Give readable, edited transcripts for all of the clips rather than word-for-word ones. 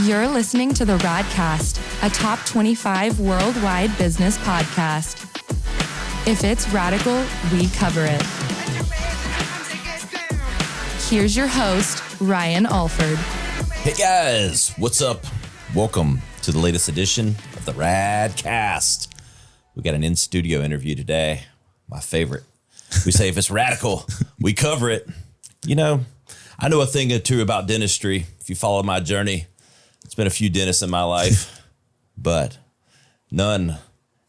You're listening to the Radcast, a top 25 worldwide business podcast. If it's radical, we cover it. Here's your host, Ryan Alford. Hey guys, what's up? Welcome to the latest edition of the Radcast. We got an in-studio interview today. My favorite. We say if it's radical, we cover it. You know, I know a thing or two about dentistry. If you follow my journey, it's been a few dentists in my life, but none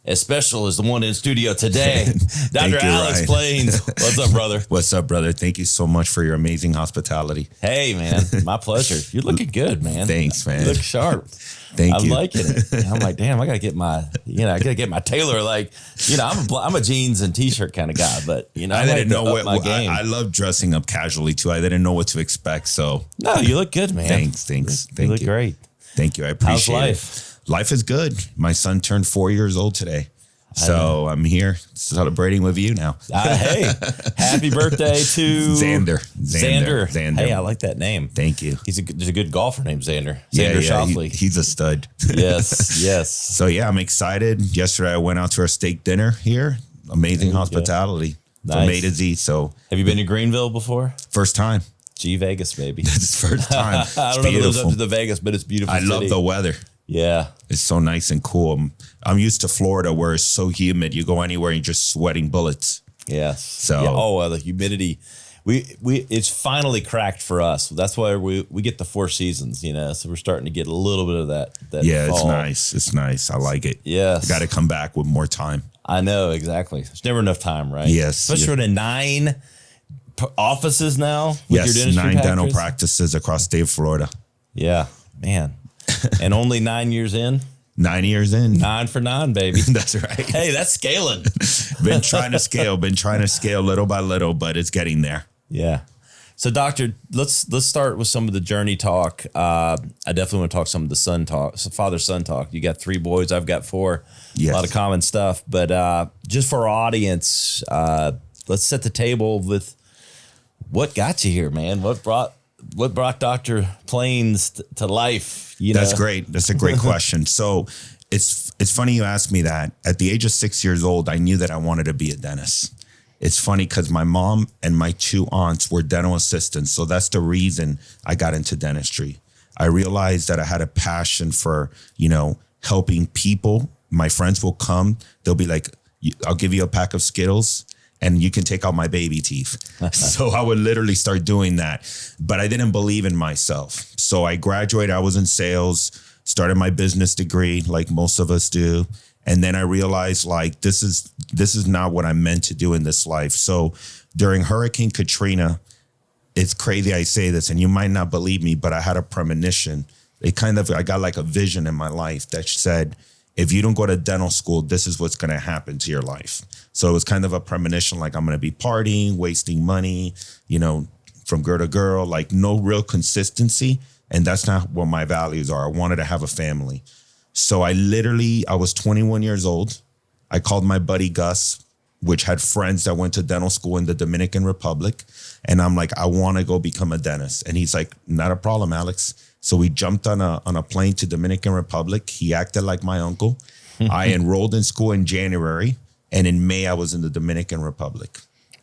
as special as the one in studio today. Dr. Alex Plains. What's up, brother? What's up, brother? Thank you so much for your amazing hospitality. Hey, man. My pleasure. You're looking good, man. Thanks, man. You look sharp. Thank you. I'm liking it. I'm like, damn, I got to get my, I got to get my tailor. Like, I'm a jeans and t-shirt kind of guy, but, I didn't know what my game. I love dressing up casually too. I didn't know what to expect. So no, you look good, man. Thanks. You look great. Thank you. I appreciate How's life? Life is good. My son turned 4 years old today. So I'm here celebrating with you now. Hey, happy birthday to Xander. Hey, I like that name. Thank you. There's a good golfer named Xander. Yeah, Shoffley. he's a stud. Yes. So yeah, I'm excited. Yesterday I went out to our steak dinner here. Amazing hospitality from A to Z. So have you been to Greenville before? First time. Vegas, baby. That's the first time. I don't know if it lives up to the Vegas, but it's beautiful. I love the weather. Yeah. It's so nice and cool. I'm used to Florida where it's so humid. You go anywhere and you're just sweating bullets. Yes. So the humidity. It's finally cracked for us. That's why we get the 4 seasons, so we're starting to get a little bit of that yeah, fall. It's nice. It's nice. I like it. Yes. Got to come back with more time. I know, exactly. There's never enough time, right? Yes. Especially in 9 offices now with your dentistry 9 practice. dental practices across state of Florida. Yeah, man. And only 9 years in? 9 years in. 9 for 9, baby. That's right. Hey, that's scaling. Been trying to scale little by little, but it's getting there. Yeah. So, doctor, let's start with some of the journey talk. I definitely want to talk some of the father-son talk. You got 3 boys. I've got 4. Yes. A lot of common stuff. But just for our audience, let's set the table with what got you here, man. What brought Dr. Plains to life? That's great. That's a great question. So it's funny you asked me that. At the age of 6 years old, I knew that I wanted to be a dentist. It's funny because my mom and my 2 aunts were dental assistants. So that's the reason I got into dentistry. I realized that I had a passion for, helping people. My friends will come. They'll be like, I'll give you a pack of Skittles and you can take out my baby teeth. So I would literally start doing that. But I didn't believe in myself. So I graduated. I was in sales, started my business degree like most of us do. And then I realized like, this is not what I'm meant to do in this life. So during Hurricane Katrina, it's crazy I say this and you might not believe me, but I had a premonition. I got like a vision in my life that said, if you don't go to dental school, this is what's going to happen to your life. So it was kind of a premonition, like I'm going to be partying, wasting money, from girl to girl, like no real consistency. And that's not what my values are. I wanted to have a family. So I was 21 years old. I called my buddy Gus, which had friends that went to dental school in the Dominican Republic. And I'm like, I want to go become a dentist. And he's like, not a problem, Alex. So we jumped on a plane to Dominican Republic. He acted like my uncle. I enrolled in school in January. And in May, I was in the Dominican Republic.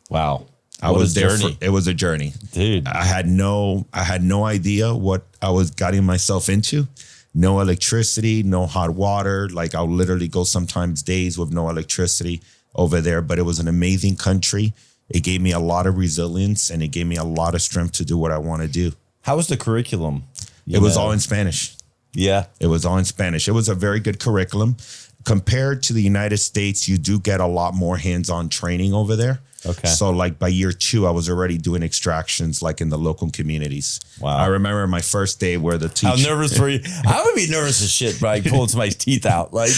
Wow. I was there. It was a journey. Dude. I had no idea what I was getting myself into. No electricity, no hot water. Like I'll literally go sometimes days with no electricity over there. But it was an amazing country. It gave me a lot of resilience and it gave me a lot of strength to do what I want to do. How was the curriculum? It was all in Spanish. Yeah. It was all in Spanish. It was a very good curriculum. Compared to the United States, you do get a lot more hands-on training over there. Okay. So like by year 2, I was already doing extractions like in the local communities. Wow. I remember my first day where the teacher... How nervous were you? I would be nervous as shit, like pulling somebody's teeth out. Like,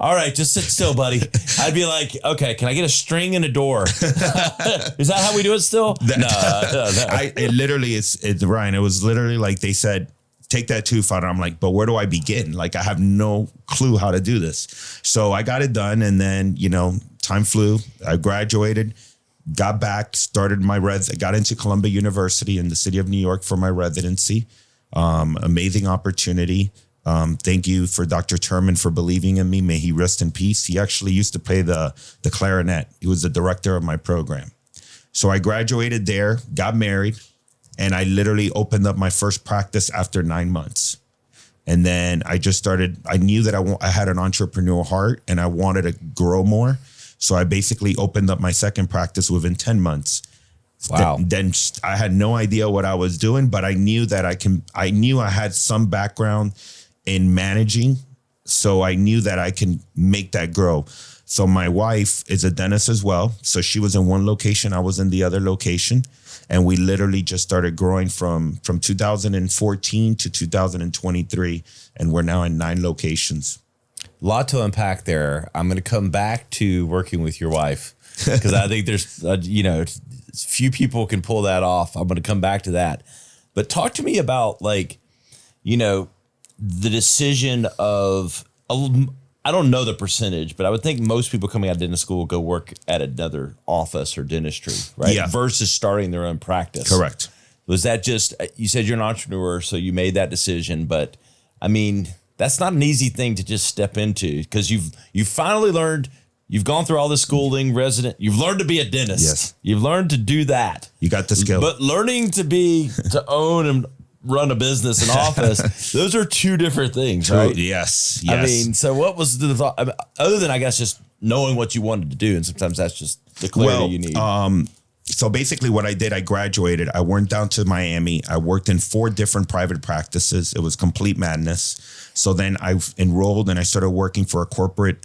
all right, just sit still, buddy. I'd be like, okay, can I get a string and a door? Is that how we do it still? No. It's Ryan, it was literally like they said, take that tooth out. I'm like, but where do I begin? Like, I have no clue how to do this. So I got it done. And then, time flew. I graduated, got back, started my got into Columbia University in the city of New York for my residency. Amazing opportunity. Thank you for Dr. Turman for believing in me. May he rest in peace. He actually used to play the clarinet. He was the director of my program. So I graduated there, got married, and I literally opened up my first practice after 9 months. And then I just started, I knew that I had an entrepreneurial heart and I wanted to grow more. So I basically opened up my second practice within 10 months. Wow. Then I had no idea what I was doing, but I knew that I knew I had some background in managing. So I knew that I can make that grow. So my wife is a dentist as well. So she was in one location, I was in the other location. And we literally just started growing from 2014 to 2023. And we're now in 9 locations. A lot to unpack there. I'm going to come back to working with your wife because I think there's, few people can pull that off. I'm going to come back to that. But talk to me about the decision of, I don't know the percentage, but I would think most people coming out of dentist school go work at another office or dentistry, right? Yeah. Versus starting their own practice. Correct. Was that just, you said you're an entrepreneur, so you made that decision, but I mean, that's not an easy thing to just step into because you've finally learned, you've gone through all this schooling, you've learned to be a dentist. Yes. You've learned to do that. You got the skill. But learning to own and run a business, an office, those are two different things, right? Yes. I mean, so what was the thought, other than I guess just knowing what you wanted to do, and sometimes that's just the clarity you need. So basically what I did, I graduated. I went down to Miami. I worked in 4 different private practices. It was complete madness. So then I enrolled and I started working for a corporate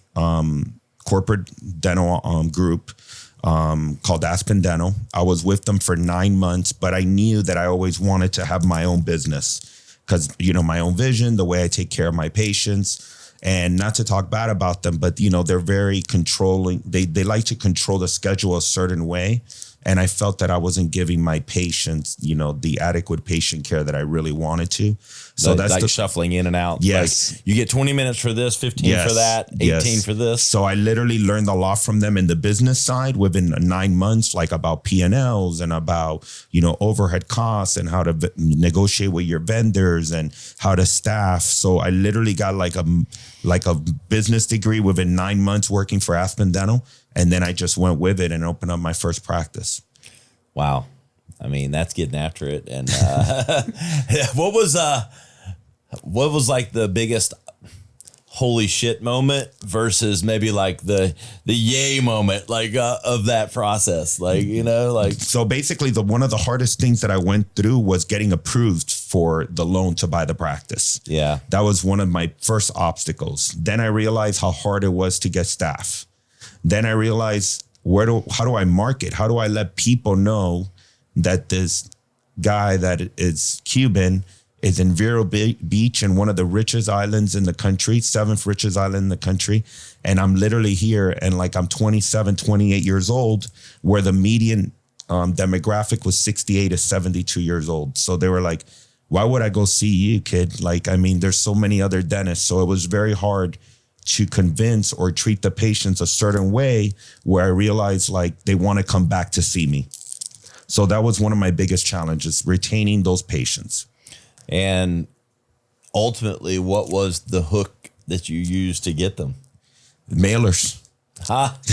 dental group called Aspen Dental. I was with them for 9 months, but I knew that I always wanted to have my own business because, my own vision, the way I take care of my patients, and not to talk bad about them, but, they're very controlling. They like to control the schedule a certain way. And I felt that I wasn't giving my patients, the adequate patient care that I really wanted to. So that's like shuffling in and out. Yes. Like you get 20 minutes for this, 15 for that, 18 for this. So I literally learned a lot from them in the business side within 9 months, like about P&Ls and about, overhead costs and how to negotiate with your vendors and how to staff. So I literally got like a business degree within 9 months working for Aspen Dental. And then I just went with it and opened up my first practice. Wow. I mean, that's getting after it. And what was like the biggest holy shit moment versus maybe like the yay moment, of that process? So basically one of the hardest things that I went through was getting approved for the loan to buy the practice. Yeah. That was one of my first obstacles. Then I realized how hard it was to get staff. Then I realized how do I market? How do I let people know that this guy that is Cuban is in Vero Beach in one of the richest islands in the country, 7th richest island in the country. And I'm literally here and I'm 27, 28 years old, where the median demographic was 68 to 72 years old. So they were like, why would I go see you, kid? There's so many other dentists. So it was very hard to convince or treat the patients a certain way where I realized they want to come back to see me. So that was one of my biggest challenges, retaining those patients. And ultimately, what was the hook that you used to get them? Mailers.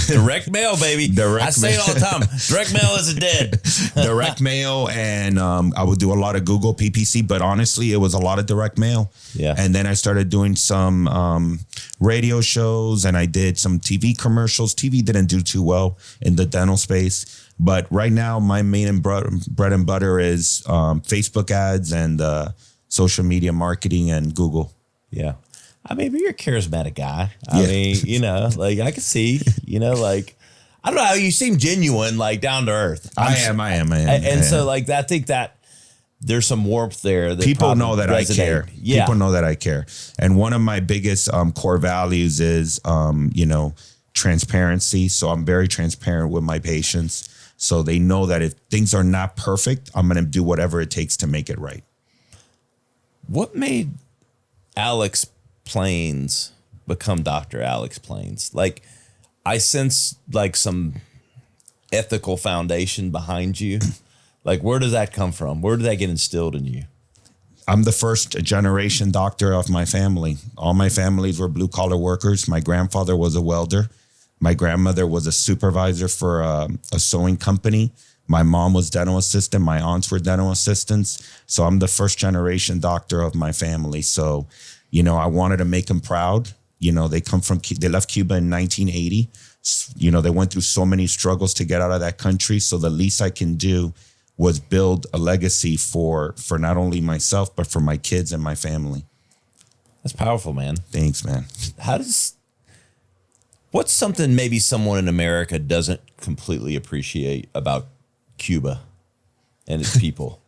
Direct mail, baby. I say it all the time. Direct mail isn't dead. Direct mail, and I would do a lot of Google PPC, but honestly, it was a lot of direct mail. Yeah. And then I started doing some radio shows, and I did some TV commercials. TV didn't do too well in the dental space, but right now my main bread and butter is Facebook ads and social media marketing and Google. Yeah. I mean, but you're a charismatic guy. I mean, I can see, I don't know how you seem genuine, down to earth. I am. And so I think that there's some warmth there. That people know that resonate. I care. Yeah. People know that I care. And one of my biggest core values is, transparency. So I'm very transparent with my patients. So they know that if things are not perfect, I'm going to do whatever it takes to make it right. What made Alex Plains become Dr. Alex Plains? I sense some ethical foundation behind you. Where does that come from? Where did that get instilled in you? I'm the first generation doctor of my family. All my families were blue collar workers. My grandfather was a welder. My grandmother was a supervisor for a sewing company. My mom was dental assistant. My aunts were dental assistants. So I'm the first generation doctor of my family. So, you know, I wanted to make them proud. You know, they left Cuba in 1980. You know, they went through so many struggles to get out of that country. So the least I can do was build a legacy for not only myself, but for my kids and my family. That's powerful, man. Thanks, man. What's something maybe someone in America doesn't completely appreciate about Cuba and its people?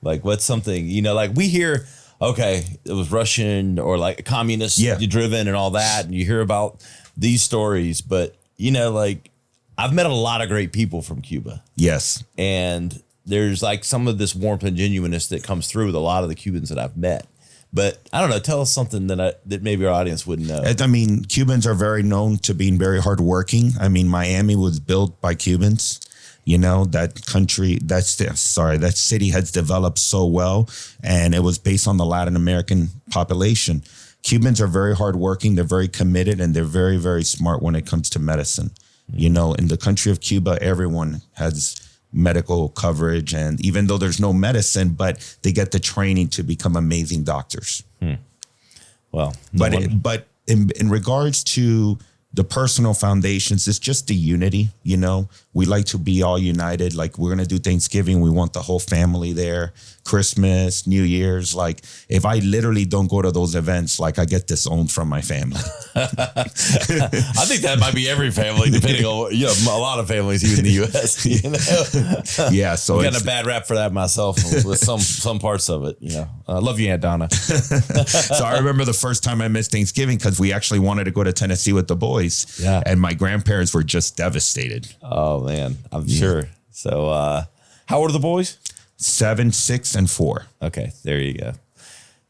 Like, what's something, you know, like we hear, okay, it was Russian or like communist driven and all that. And you hear about these stories, but you know, like I've met a lot of great people from Cuba. Yes. And there's like some of this warmth and genuineness that comes through with a lot of the Cubans that I've met. But I don't know, tell us something that maybe our audience wouldn't know. I mean, Cubans are very known to being very hardworking. I mean, Miami was built by Cubans. You know, that city has developed so well, and it was based on the Latin American population. Cubans are very hardworking. They're very committed, and they're very, very smart when it comes to medicine. Mm-hmm. You know, in the country of Cuba, everyone has medical coverage, and even though there's no medicine, but they get the training to become amazing doctors. Well, but in regards to the personal foundations, it's just the unity. You know, we like to be all united. Like, we're going to do Thanksgiving. We want the whole family there. Christmas, New Year's. Like, if I literally don't go to those events, like, I get disowned from my family. I think that might be every family, depending on, you know, a lot of families here in the U.S. You know? Yeah. So I'm getting a bad rap for that myself with some parts of it. You know, I love you, Aunt Donna. So I remember the first time I missed Thanksgiving because we actually wanted to go to Tennessee with the boys. Yeah. And my grandparents were just devastated. Oh, man. I'm sure. So how old are the boys? 7, 6, and 4. Okay, there you go.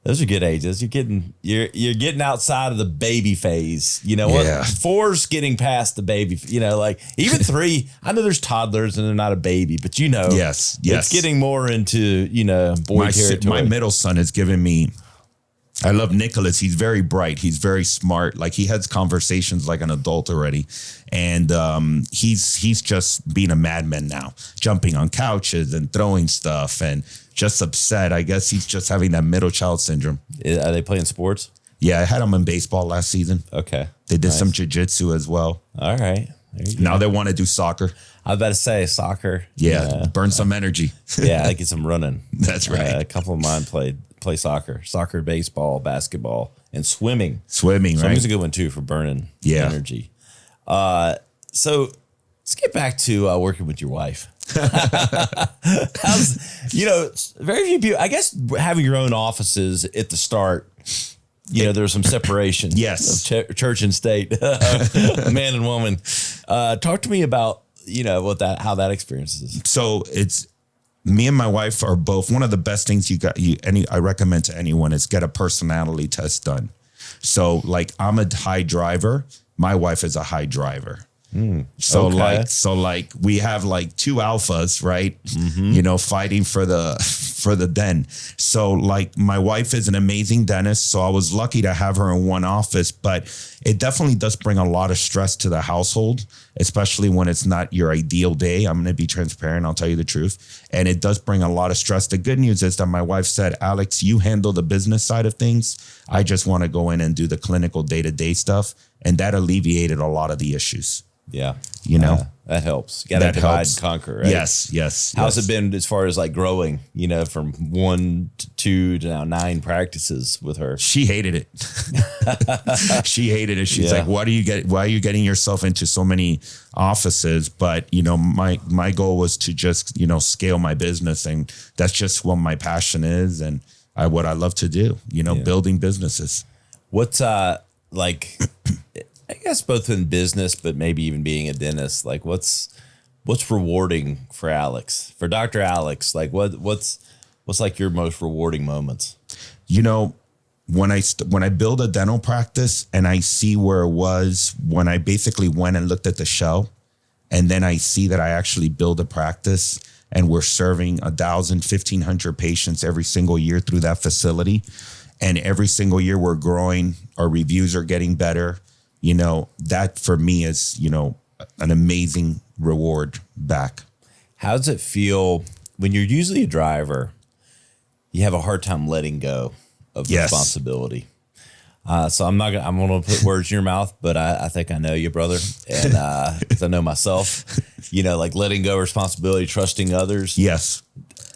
Those are good ages. You're getting outside of the baby phase. You know what? 4's getting past the baby. You know, like even 3. I know there's toddlers and they're not a baby, but you know, yes, it's getting more into, you know, boy territory. My middle son has given me. I love Nicholas. He's very bright. He's very smart. Like, he has conversations like an adult already. And he's just being a madman now, jumping on couches and throwing stuff and just upset. I guess he's just having that middle child syndrome. Are they playing sports? Yeah, I had them in baseball last season. Okay. They did some jiu-jitsu as well. All right. Now they want to do soccer. I was about to say soccer. Yeah, burn some energy. Yeah, I get some running. That's right. A couple of mine play soccer, baseball, basketball, and swimming. Swimming's a good one too for burning energy. So let's get back to working with your wife. You know, very few people, I guess, having your own offices at the start, you know, there's some separation. Yes. Of church and state, man and woman. Talk to me about, you know, how that experience is. So it's, me and my wife are both, one of the best things I recommend to anyone is get a personality test done. So like, I'm a high driver. My wife is a high driver. So we have like 2 alphas, right? Mm-hmm. You know, fighting for the den. So like, my wife is an amazing dentist. So I was lucky to have her in one office, but it definitely does bring a lot of stress to the household, especially when it's not your ideal day. I'm going to be transparent. I'll tell you the truth. And it does bring a lot of stress. The good news is that my wife said, Alex, you handle the business side of things. I just want to go in and do the clinical day-to-day stuff. And that alleviated a lot of the issues. Yeah. You know, that helps. You got to divide and conquer, right? Yes. How's it been as far as like growing, you know, from 1 to 2 to now 9 practices with her? She hated it. She hated it. She's like, why are you getting yourself into so many offices? But, you know, my goal was to just, you know, scale my business. And that's just what my passion is. And what I love to do, you know, building businesses. What's like, I guess both in business, but maybe even being a dentist, like what's rewarding for Alex, for Dr. Alex? Like what's like your most rewarding moments? You know, when I build a dental practice and I see where it was when I basically went and looked at the shell, and then I see that I actually build a practice and we're serving 1,000, 1,500 patients every single year through that facility. And every single year we're growing, our reviews are getting better. You know, that for me is, you know, an amazing reward back. How does it feel when you're usually a driver? You have a hard time letting go of responsibility. So I'm going to put words in your mouth, but I think I know you, brother. And, cause I know myself, you know, like letting go of responsibility, trusting others. Yes.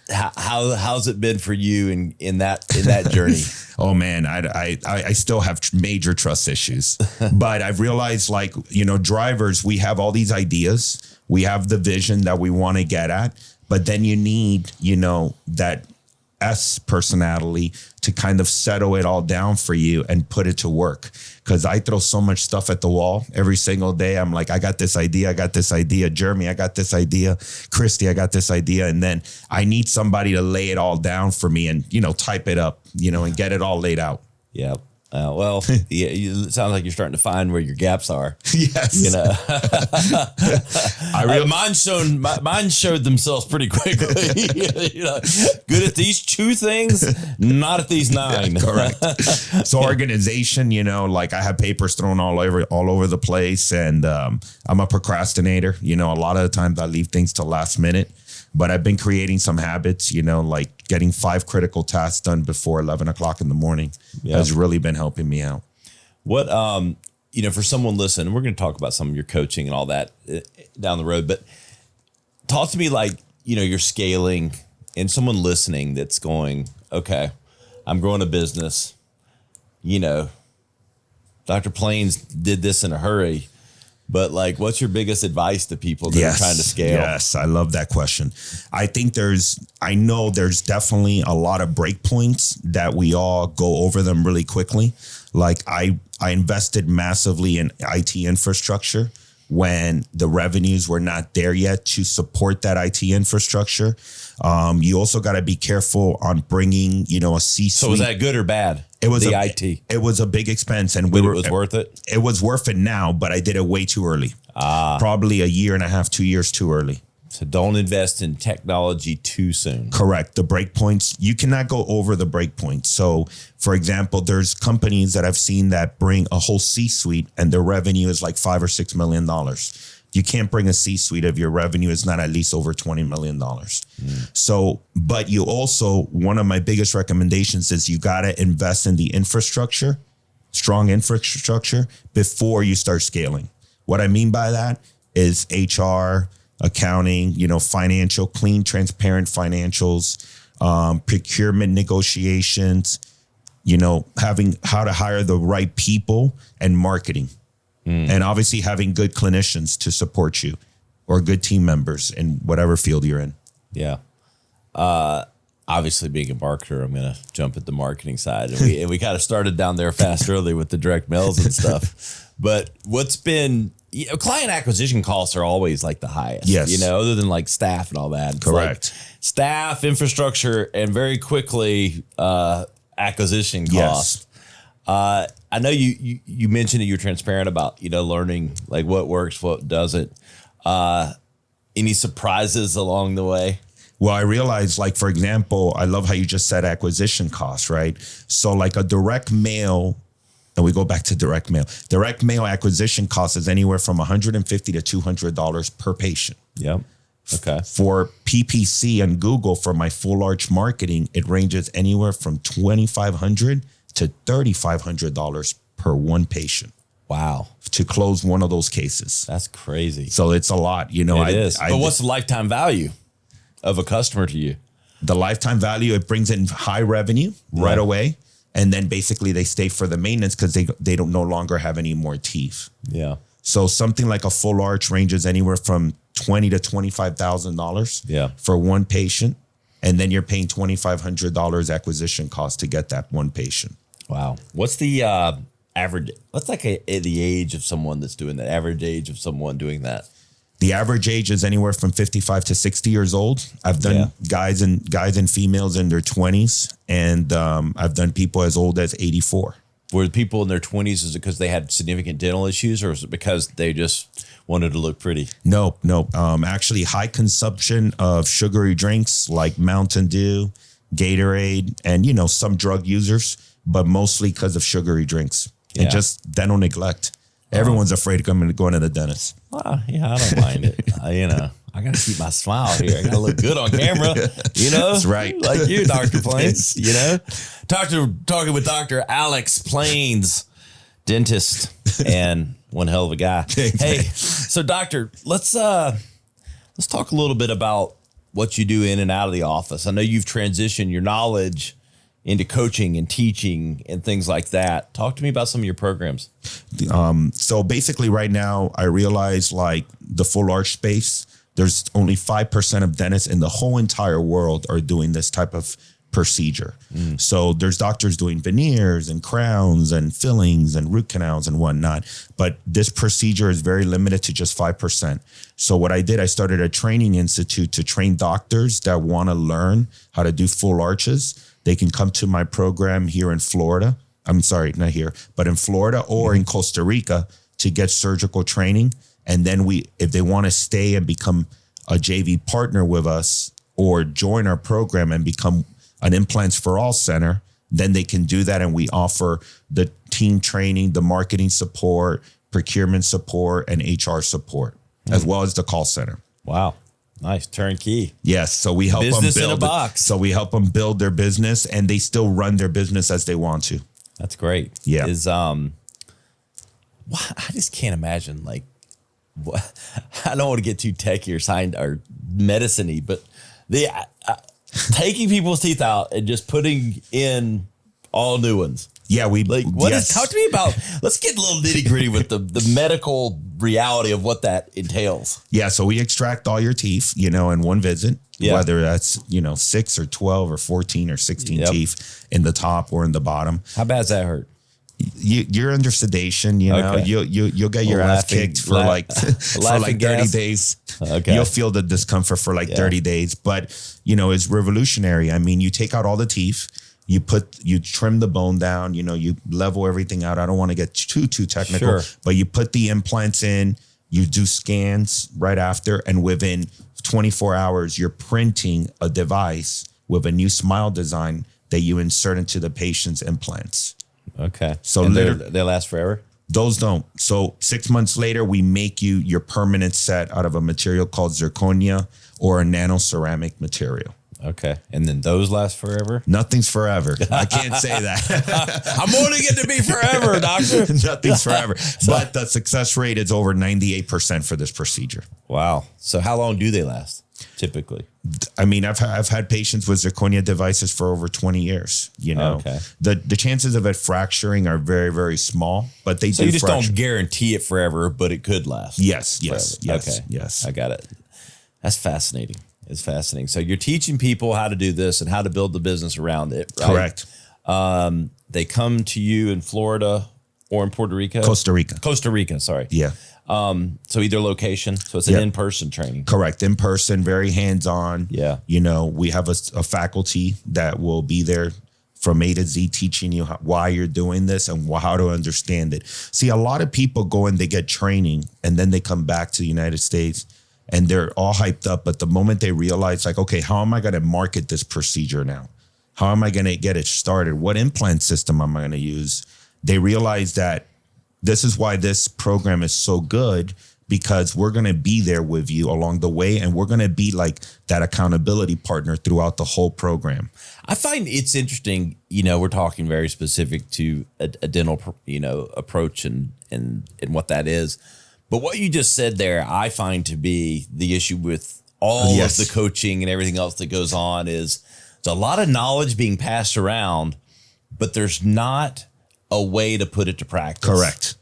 How's it been for you in that journey? Oh man, I still have major trust issues, but I've realized, like, you know, drivers, we have all these ideas, we have the vision that we want to get at, but then you need, you know, that S personality to kind of settle it all down for you and put it to work. Because I throw so much stuff at the wall every single day. I'm like, I got this idea. Jeremy, I got this idea. Christy, I got this idea. And then I need somebody to lay it all down for me and, you know, type it up, you know, and get it all laid out. Yeah. Well, yeah, it sounds like you're starting to find where your gaps are. Yes. You know, mine showed themselves pretty quickly. You know, good at these 2 things, not at these 9. Correct. So organization, you know, like I have papers thrown all over the place, and I'm a procrastinator. You know, a lot of the times I leave things till last minute. But I've been creating some habits, you know, like getting 5 critical tasks done before 11 o'clock in the morning has really been helping me out. What, you know, for someone listening, we're going to talk about some of your coaching and all that down the road, but talk to me like, you know, you're scaling and someone listening that's going, okay, I'm growing a business, you know, Dr. Plains did this in a hurry. But like, what's your biggest advice to people that are trying to scale? Yes, I love that question. I know there's definitely a lot of break points that we all go over them really quickly. Like I invested massively in IT infrastructure when the revenues were not there yet to support that IT infrastructure. You also got to be careful on bringing, you know, a C-suite. So was that good or bad? It was IT. It was a big expense, and it was worth it. It was worth it now, but I did it way too early. Probably 1.5 years, 2 years too early. So don't invest in technology too soon. Correct. The break points, you cannot go over the break points. So, for example, there's companies that I've seen that bring a whole C-suite and their revenue is like $5 or $6 million. You can't bring a C-suite if your revenue is not at least over $20 million. So, but you also, one of my biggest recommendations is you got to invest in the infrastructure, strong infrastructure, before you start scaling. What I mean by that is HR, accounting, you know, financial, clean, transparent financials, procurement negotiations, you know, having how to hire the right people, and marketing. And obviously having good clinicians to support you or good team members in whatever field you're in. Yeah. Obviously being a marketer, I'm going to jump at the marketing side. And we kind of started down there fast early with the direct mails and stuff. But what's been, you know, client acquisition costs are always like the highest, you know, other than like staff and all that. It's correct. Like staff, infrastructure, and very quickly acquisition costs. I know you mentioned that you're transparent about, you know, learning like what works, what doesn't. Any surprises along the way? Well, I realized, like, for example, I love how you just said acquisition costs, right? So like a direct mail, and we go back to direct mail acquisition cost is anywhere from $150 to $200 per patient. Yep. Okay. For PPC and Google, for my full arch marketing, it ranges anywhere from $2,500 to $3,500 per one patient. Wow. To close one of those cases. That's crazy. So it's a lot, you know. It is. But what's the lifetime value of a customer to you? The lifetime value, it brings in high revenue right away. And then basically they stay for the maintenance because they don't no longer have any more teeth. Yeah. So something like a full arch ranges anywhere from $20,000 to $25,000 for one patient. And then you're paying $2,500 acquisition cost to get that one patient. Wow. What's the average? What's like the age of someone that's doing that? Average age of someone doing that? The average age is anywhere from 55 to 60 years old. I've done guys and females in their 20s, and I've done people as old as 84. Were people in their 20s, is it because they had significant dental issues, or is it because they just wanted to look pretty? No. Actually, high consumption of sugary drinks like Mountain Dew, Gatorade, and, some drug users, but mostly because of sugary drinks and just dental neglect. Everyone's afraid of going to the dentist. Well, yeah, I don't mind it. I got to keep my smile here. I got to look good on camera, That's right. Like you, Dr. Plains, Talking with Dr. Alex Plains, dentist, and one hell of a guy. Hey, so doctor, let's talk a little bit about what you do in and out of the office. I know you've transitioned your knowledge into coaching and teaching and things like that. Talk to me about some of your programs. So basically right now I realize like the full arch space, there's only 5% of dentists in the whole entire world are doing this type of procedure. So there's doctors doing veneers and crowns and fillings and root canals and whatnot. But this procedure is very limited to just 5%. So what I did, I started a training institute to train doctors that want to learn how to do full arches. They can come to my program here in Florida. I'm sorry, not here, but in Florida or in Costa Rica to get surgical training. And then if they want to stay and become a JV partner with us or join our program and become an Implants for All center, then they can do that. And we offer the team training, the marketing support, procurement support, and HR support, as well as the call center. Wow. Nice. Turnkey. Yes. So we help business them build in a box. So we help them build their business and they still run their business as they want to. That's great. Yeah. I just can't imagine I don't want to get too techy or medicine-y, but the taking people's teeth out and just putting in all new ones. Yeah, talk to me about, let's get a little nitty gritty with the medical reality of what that entails. Yeah. So we extract all your teeth, in one visit, whether that's, 6 or 12 or 14 or 16 teeth in the top or in the bottom. How bad does that hurt? You're under sedation, okay. You'll get your ass kicked for like 30 days. Okay. You'll feel the discomfort for 30 days, but it's revolutionary. I mean, you take out all the teeth, you trim the bone down, you level everything out. I don't want to get too technical, but you put the implants in, you do scans right after, and within 24 hours, you're printing a device with a new smile design that you insert into the patient's implants. Okay. So they last forever? Those don't. So 6 months later, we make you your permanent set out of a material called zirconia or a nanoceramic material. Okay. And then those last forever? Nothing's forever. I can't say that. I'm wanting it to be forever, doctor. Nothing's forever. But the success rate is over 98% for this procedure. Wow. So how long do they last typically? I mean, I've had patients with zirconia devices for over 20 years. Okay. The chances of it fracturing are very, very small, but they do. So you just fracture. don't guarantee it forever, but it could last. Yes. Okay. Yes. I got it. That's fascinating. It's fascinating. So you're teaching people how to do this and how to build the business around it, right? Correct. They come to you in Florida or in Puerto Rico? Costa Rica, sorry. Yeah. So either location. So it's an in-person training. Correct. In person, very hands-on. Yeah. We have a faculty that will be there from A to Z teaching you why you're doing this and how to understand it. See, a lot of people go and they get training and then they come back to the United States and they're all hyped up. But the moment they realize okay, how am I going to market this procedure now? How am I going to get it started? What implant system am I going to use? They realize that this is why this program is so good, because we're going to be there with you along the way. And we're going to be like that accountability partner throughout the whole program. I find it's interesting, we're talking very specific to a dental, approach and what that is. But what you just said there, I find to be the issue with all of the coaching and everything else that goes on is there's a lot of knowledge being passed around, but there's not a way to put it to practice. Correct.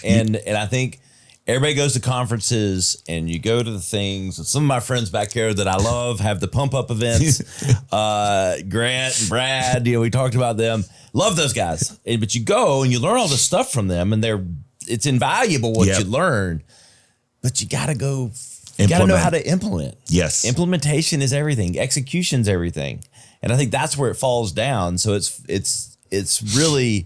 And I think everybody goes to conferences and you go to the things. And some of my friends back there that I love have the pump up events. Grant and Brad, we talked about them. Love those guys. But you go and you learn all this stuff from them and it's invaluable what you learn, but you got to go. You got to know how to implement. Yes. Implementation is everything. Execution's everything. And I think that's where it falls down. So it's really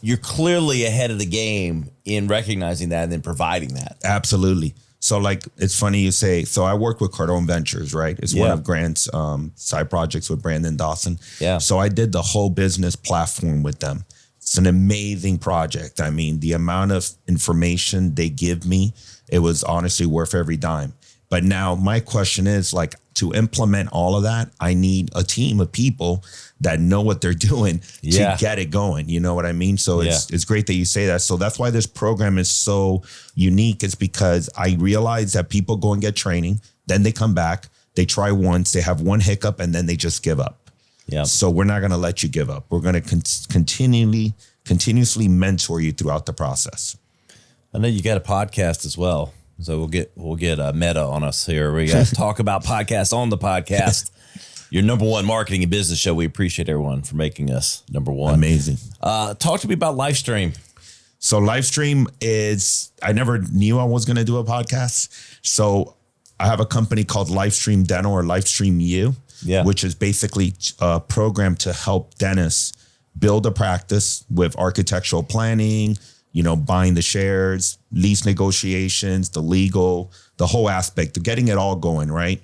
you're clearly ahead of the game in recognizing that and then providing that. Absolutely. So like, it's funny you say, so I work with Cardone Ventures, right? It's one of Grant's side projects with Brandon Dawson. Yeah. So I did the whole business platform with them. It's an amazing project. I mean, the amount of information they give me, it was honestly worth every dime. But now my question is, like, to implement all of that, I need a team of people that know what they're doing to get it going. You know what I mean? So it's great that you say that. So that's why this program is so unique. It's because I realize that people go and get training, then they come back, they try once, they have one hiccup, and then they just give up. Yeah. So we're not going to let you give up. We're going to continuously mentor you throughout the process. I know you got a podcast as well. So we'll get a meta on us here. We got to talk about podcasts on the podcast. Your number one marketing and business show. We appreciate everyone for making us number one. Amazing. Talk to me about Lifestream. So Lifestream is, I never knew I was going to do a podcast. So I have a company called Lifestream Dental, or Lifestream U, which is basically a program to help dentists build a practice with architectural planning, you know, buying the shares, lease negotiations, the legal, the whole aspect of getting it all going, right?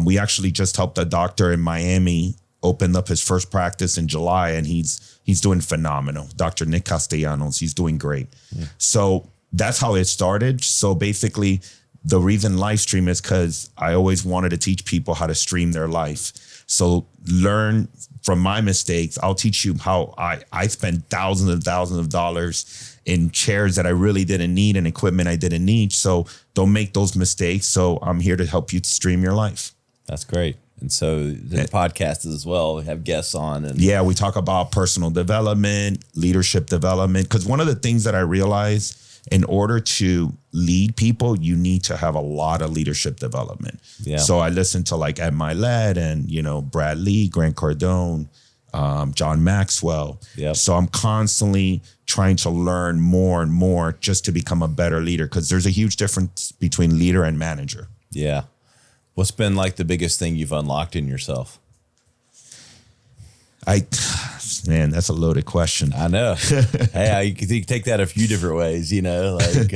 We actually just helped a doctor in Miami open up his first practice in July, and he's doing phenomenal. Dr. Nick Castellanos, he's doing great. Yeah. So that's how it started. So basically, the reason Lifestream is because I always wanted to teach people how to stream their life. So learn from my mistakes. I'll teach you how I spent thousands and thousands of dollars in chairs that I really didn't need and equipment I didn't need. So don't make those mistakes. So I'm here to help you stream your life. That's great. And so the podcast as well, we have guests on. And we talk about personal development, leadership development. Because one of the things that I realized, in order to lead people, you need to have a lot of leadership development. Yeah. So I listened to like Ed Milet and, you know, Brad Lee, Grant Cardone, John Maxwell. Yep. So I'm constantly trying to learn more and more just to become a better leader, because there's a huge difference between leader and manager. Yeah. What's been like the biggest thing you've unlocked in yourself? Man, that's a loaded question. I know. Hey, you can take that a few different ways, you know, like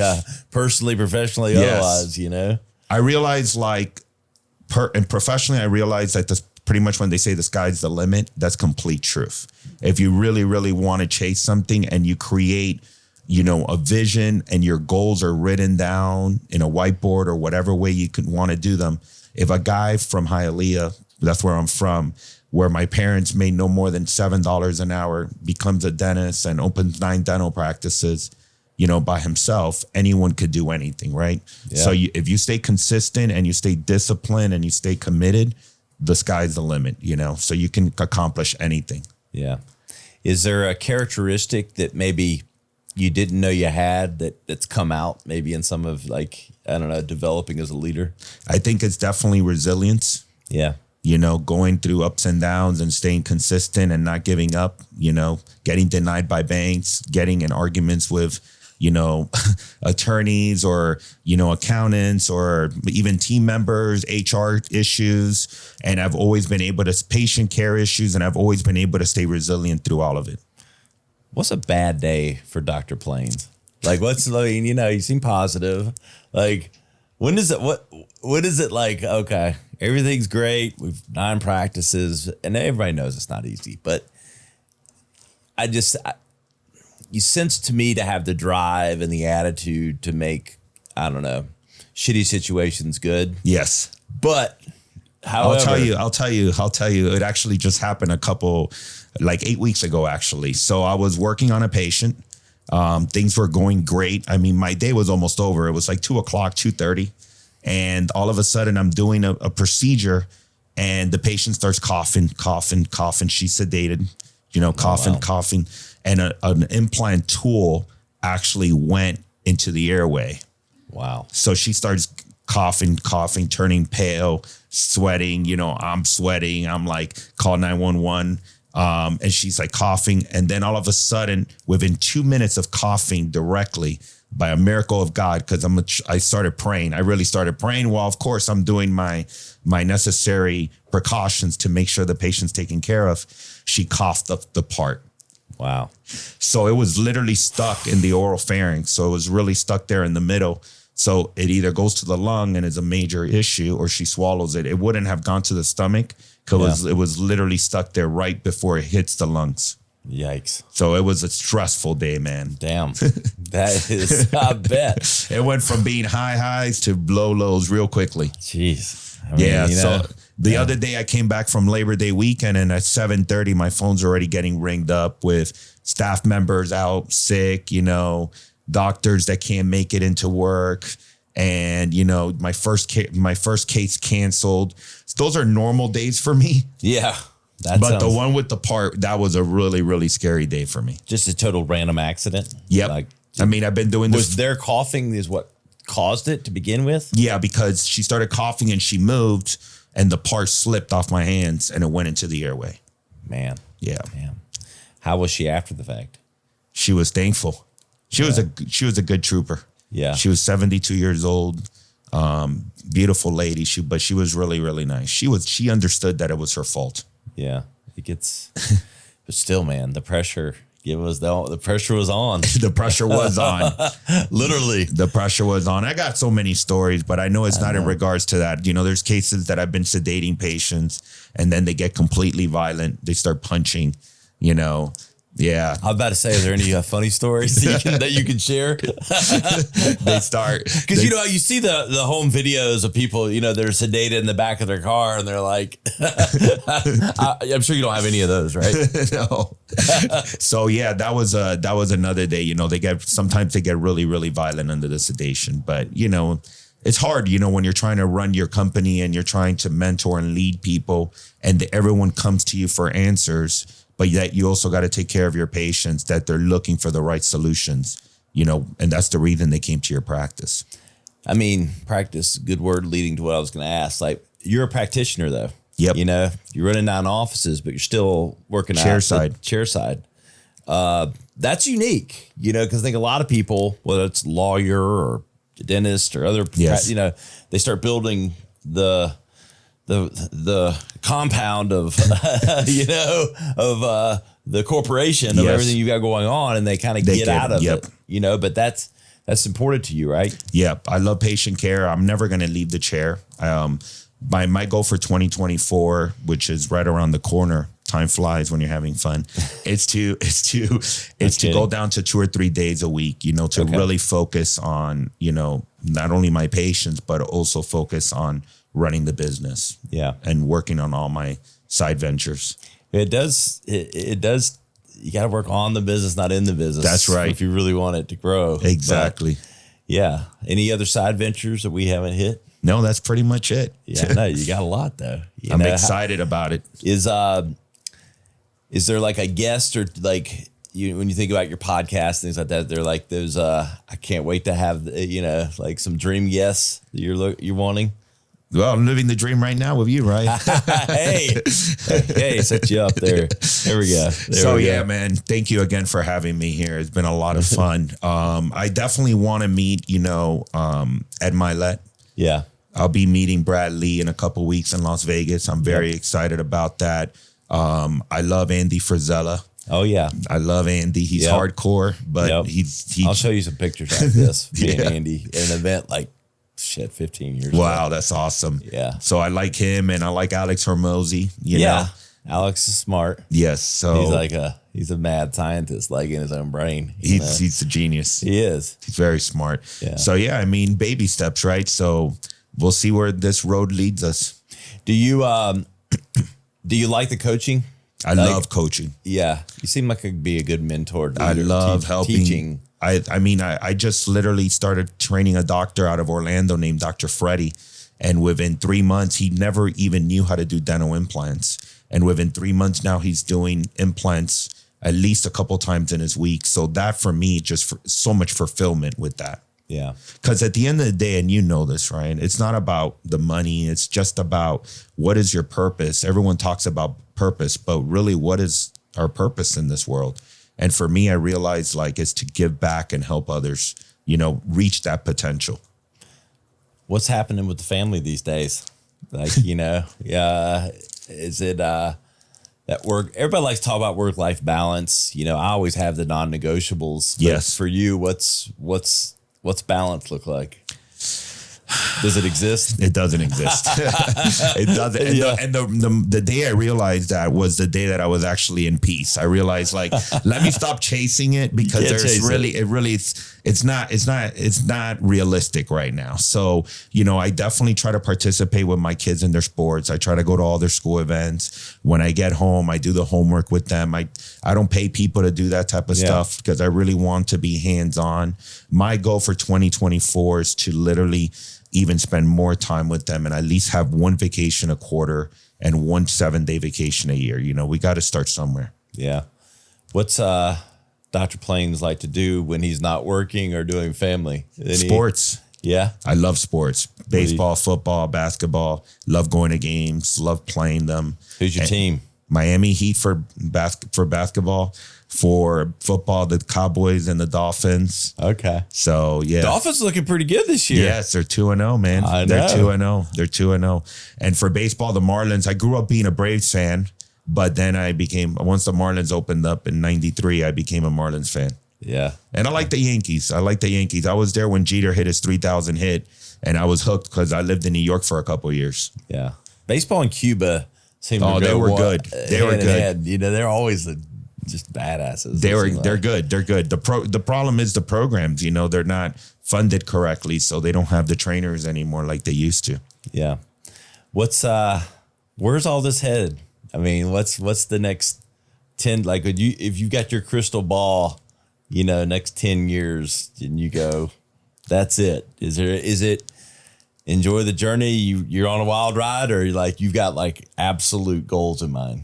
personally, professionally, otherwise, you know. I realize and professionally, I realize that pretty much when they say the sky's the limit, that's complete truth. If you really, really want to chase something and you create, you know, a vision and your goals are written down in a whiteboard or whatever way you could want to do them. If a guy from Hialeah, that's where I'm from, where my parents made no more than $7 an hour, becomes a dentist and opens 9 dental practices, you know, by himself, anyone could do anything, right? Yeah. So if you stay consistent and you stay disciplined and you stay committed, the sky's the limit, you know, so you can accomplish anything. Yeah. Is there a characteristic that maybe you didn't know you had that's come out maybe in some of, like, I don't know, developing as a leader? I think it's definitely resilience. Yeah. You know, going through ups and downs and staying consistent and not giving up, you know, getting denied by banks, getting in arguments with, you know, attorneys or, you know, accountants or even team members, HR issues. And I've always been able to, patient care issues, and I've always been able to stay resilient through all of it. What's a bad day for Dr. Plains? Like, what's, I mean, you know, you seem positive. Like, when is it, what is it like, okay, everything's great, we've 9 practices, and everybody knows it's not easy, but you sense to me to have the drive and the attitude to make, I don't know, shitty situations good. Yes. But however, I'll tell you, it actually just happened 8 weeks ago, actually. So I was working on a patient. Things were going great. I mean, my day was almost over. It was like 2:00, 2:30. And all of a sudden I'm doing a procedure and the patient starts coughing. She's sedated, you know, coughing. And an implant tool actually went into the airway. Wow. So she starts coughing, turning pale, sweating. You know, I'm sweating. I'm like, call 911. And she's like coughing. And then all of a sudden, within 2 minutes of coughing directly, by a miracle of God, because I started praying. I really started praying. Well, of course, I'm doing my necessary precautions to make sure the patient's taken care of. She coughed up the part. Wow. So it was literally stuck in the oral pharynx. So it was really stuck there in the middle. So it either goes to the lung and is a major issue, or she swallows it. It wouldn't have gone to the stomach because it was literally stuck there right before it hits the lungs. Yikes. So it was a stressful day, man. Damn. That is, I bet. It went from being high highs to low lows real quickly. Jeez. I mean, Yeah. you know, So the other day I came back from Labor Day weekend, and at 7:30, my phone's already getting ringed up with staff members out sick, doctors that can't make it into work. And, my first case canceled. Those are normal days for me. yeah. But the one with the part, that was a really, really scary day for me. Just a total random accident. Yep. Like, I mean, I've been doing this. was their coughing is what caused it to begin with? Yeah, because she started coughing and she moved, and the part slipped off my hands and it went into the airway. Man. Yeah. Damn. How was she after the fact? She was thankful. She was a good trooper. Yeah. She was 72 years old. Beautiful lady. But she was really, really nice. She understood that it was her fault. Yeah. It gets, but still, man, the pressure. The pressure was on. The pressure was on. Literally. The pressure was on. I got so many stories, but I know it's not in regards to that. There's cases that I've been sedating patients and then they get completely violent. They start punching, Yeah. I'm about to say, is there any funny stories that you can share? They start. Because, you see the home videos of people, they're sedated in the back of their car and they're like, I'm sure you don't have any of those, right? No. So, yeah, that was another day. Sometimes they get really, really violent under the sedation. But, it's hard, when you're trying to run your company and you're trying to mentor and lead people and everyone comes to you for answers. But yet you also got to take care of your patients, that they're looking for the right solutions, and that's the reason they came to your practice. I mean, practice, good word leading to what I was going to ask. Like, you're a practitioner, though. Yep. You're running 9 offices, but you're still working chairside. That's unique, because I think a lot of people, whether it's lawyer or dentist or other, they start building the compound of, the corporation of everything you got going on, and they kind of get out of it, but that's important to you, right? Yep. I love patient care. I'm never going to leave the chair. My goal for 2024, which is right around the corner, time flies when you're having fun. It's to go down to 2 or 3 days a week, to really focus on, not only my patients, but also focus on running the business. Yeah. And working on all my side ventures. It does. You got to work on the business, not in the business. That's right. If you really want it to grow. Exactly. But, yeah. Any other side ventures that we haven't hit? No, that's pretty much it. Yeah. No, you got a lot though. I'm excited about it. Is there like a guest or like when you think about your podcast, things like that, they're like those, I can't wait to have, like some dream guests that you're wanting? Well, I'm living the dream right now with you, right? Hey, set you up there. There we go. Yeah, man, thank you again for having me here. It's been a lot of fun. I definitely want to meet, Ed Milet. Yeah. I'll be meeting Brad Lee in a couple weeks in Las Vegas. I'm very excited about that. I love Andy Frizella. Oh yeah, I love Andy. He's hardcore, but I'll show you some pictures after this. Me and Andy at an event like 15 years ago. Wow, that's awesome. Yeah. So I like him, and I like Alex Hormozy. You know? Alex is smart. Yes. So he's a mad scientist, like in his own brain. He's a genius. He is. He's very smart. Yeah. So baby steps, right? So we'll see where this road leads us. Do you like the coaching? I love coaching. Yeah. You seem like you'd be a good mentor. I love helping. Teaching. I just literally started training a doctor out of Orlando named Dr. Freddie. And within 3 months, he never even knew how to do dental implants. And within 3 months now, he's doing implants at least a couple times in his week. So that for me, so much fulfillment with that. Yeah. Because at the end of the day, and you know this, right? It's not about the money. It's just about what is your purpose. Everyone talks about purpose, but really what is our purpose in this world? And for me, I realized it's to give back and help others, reach that potential. What's happening with the family these days? Is it, that work. Everybody likes to talk about work-life balance. You know, I always have the non-negotiables. Yes. For you, what's balance look like? Does it exist? It doesn't exist. It doesn't. And, Yeah. the day I realized that was the day that I was actually in peace. I realized, like, let me stop chasing it, because it's not realistic right now. So, you know, I definitely try to participate with my kids in their sports. I try to go to all their school events. When I get home, I do the homework with them. I don't pay people to do that type of stuff, because I really want to be hands-on. My goal for 2024 is to literally even spend more time with them and at least have one vacation a quarter and 1 7-day vacation a year. You know, we got to start somewhere. Yeah. What's Dr. Plains like to do when he's not working or doing family? Sports. Yeah. I love sports. Baseball, football, basketball. Love going to games. Love playing them. Who's your team? Miami Heat for basketball. For football, the Cowboys and the Dolphins. Okay. So, yeah. Dolphins looking pretty good this year. Yes, they're 2-0, man. They're 2-0. They're 2-0. And for baseball, the Marlins, I grew up being a Braves fan, but then once the Marlins opened up in 93, I became a Marlins fan. Yeah. And I like the Yankees. I was there when Jeter hit his 3,000 hit, and I was hooked because I lived in New York for a couple of years. Yeah. Baseball in Cuba seemed to go they were good. They were good. Hand. You know, they're always just badasses. They're good. They're good. The problem is the programs, you know, they're not funded correctly, so they don't have the trainers anymore like they used to. Yeah. Where's all this headed? I mean, what's the next 10, like, if you got your crystal ball, you know, next 10 years, and you go, that's it. Is it enjoy the journey? You're on a wild ride, or you've got like absolute goals in mind?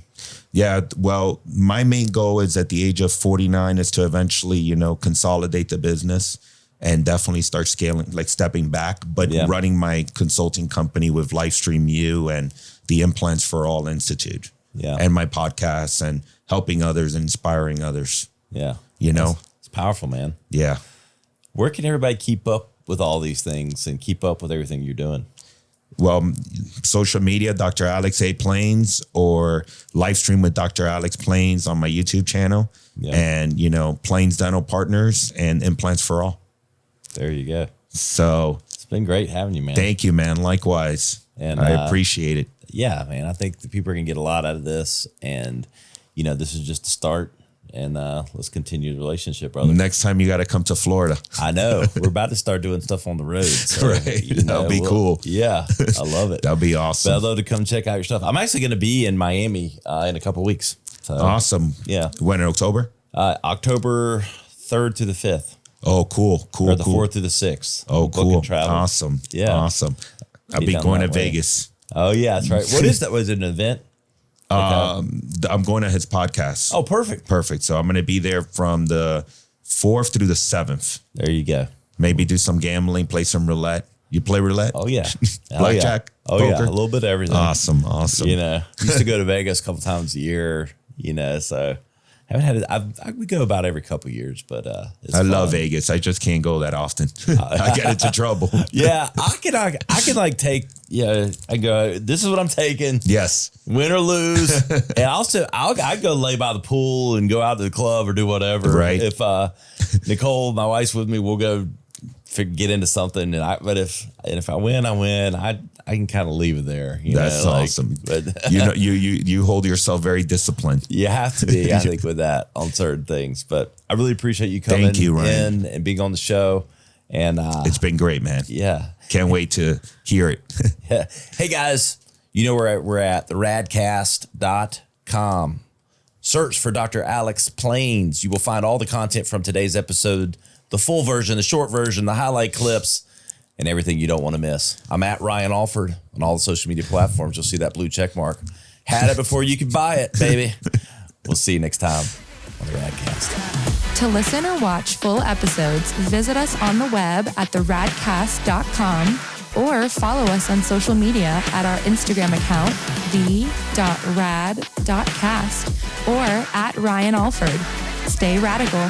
Yeah, well, my main goal is at the age of 49 is to eventually, you know, consolidate the business and definitely start scaling, like stepping back, but running my consulting company with Lifestream and the Implants for All Institute, and my podcasts and helping others, inspiring others. Yeah, you know, it's powerful, man. Yeah. Where can everybody keep up with all these things and keep up with everything you're doing? Well, social media, Dr. Alex A. Plains, or Livestream with Dr. Alex Plains on my YouTube channel. Yeah. And, you know, Plains Dental Partners and Implants for All. There you go. So it's been great having you, man. Thank you, man. Likewise. And I appreciate it. Yeah, man. I think the people are going to get a lot out of this. And, you know, this is just the start. And let's continue the relationship, brother. Next time you got to come to Florida. I know. We're about to start doing stuff on the road. So, right. You know, that'll be cool. Yeah. I love it. That'll be awesome. But I'd love to come check out your stuff. I'm actually going to be in Miami in a couple of weeks. So, awesome. Yeah. When, in October? October 3rd to the 5th. Oh, cool. Or the 4th to the 6th. Oh, cool. Awesome. Yeah. Awesome. I'll be going to Vegas. Oh, yeah. That's right. What is that? Was it an event? I'm going to his podcast. Oh, perfect. Perfect. So I'm going to be there from the 4th through the 7th. There you go. Maybe do some gambling, play some roulette. You play roulette? Oh, yeah. Blackjack? Oh, poker? yeah. A little bit of everything. Awesome. You know, used to go to Vegas a couple times a year, you know, so haven't had it. We go about every couple of years, but it's I fun. love Vegas. I just can't go that often. I get into trouble. Yeah, I can like take. Yeah, I go. This is what I'm taking. Yes, win or lose. And I go lay by the pool and go out to the club or do whatever. Right. If Nicole, my wife's with me, we'll go get into something. But if I win, I win. I can kind of leave it there. That's awesome. But you know, you hold yourself very disciplined. You have to be, I think, with that on certain things. But I really appreciate you coming in and being on the show. And it's been great, man. Yeah. Can't wait to hear it. Yeah. Hey, guys, you know where we're at, the radcast.com. Search for Dr. Alex Plains. You will find all the content from today's episode, the full version, the short version, the highlight clips, and everything you don't want to miss. I'm at Ryan Alford on all the social media platforms. You'll see that blue check mark. Had it before you could buy it, baby. We'll see you next time on the Radcast. To listen or watch full episodes, visit us on the web at theradcast.com or follow us on social media at our Instagram account, the.rad.cast, or at Ryan Alford. Stay radical.